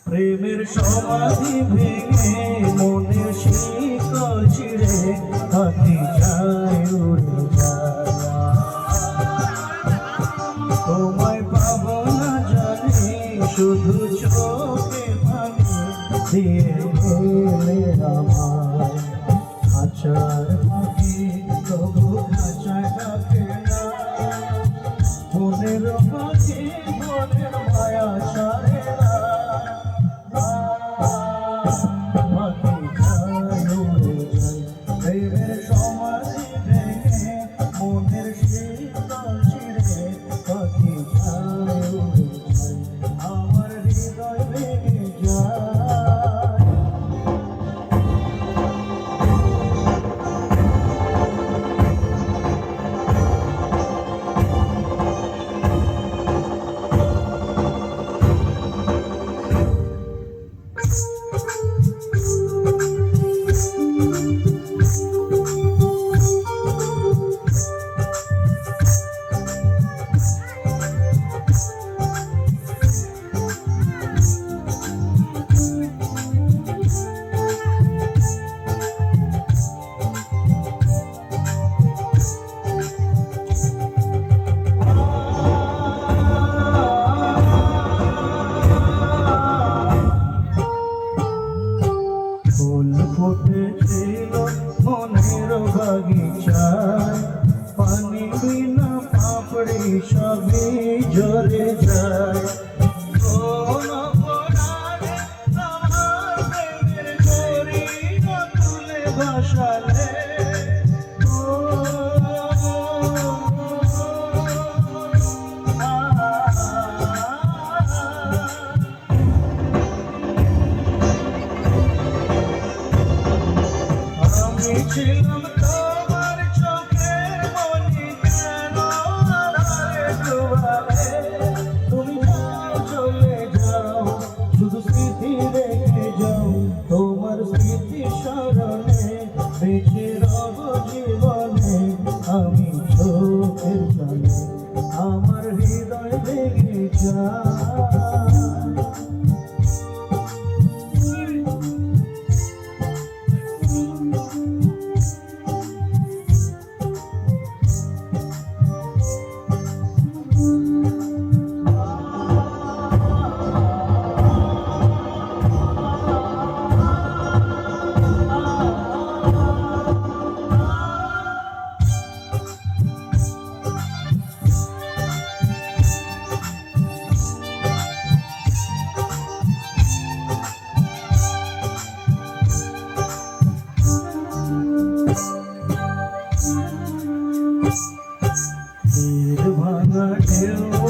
প্রেমের সমাধি ভেঙে মনের শিকল ছিঁড়ে পাখি যায় উড়ে যায়। তোমায় পাবো না জানি শুধু চোখে পানি দিয়ে গেলে আমায়। খাঁচার পাখি তবু খাঁচায় ডাকে না, মনের পাখি মনের মায়া ছাড়ে না। প্রেমের সমাধি ভেঙে মনের শীতল ছিঁড়ে পাখি যায় উড়ে যায়, আমার হৃদয় ভেঙে যায়। ফুল ফুটেছিল মনের বাগিচায়, পানি বিনা পাপড়ি সবই ঝরে যায়। কোন অপরাধে আমার প্রেমের ঝরি তুলে ভাসালে, ছিলাম তোমার চোখের মনি কেন আড়ালে ডুবালে। তুমি যাও চলে যাও শুধু স্মৃতি রেখে যাও, তোমার স্মৃতি স্মরণে বেঁচে রব জীবনে আমি চোখের জলে, আমার হৃদয় ভেঙে যায়। ভাঙা ঢেউ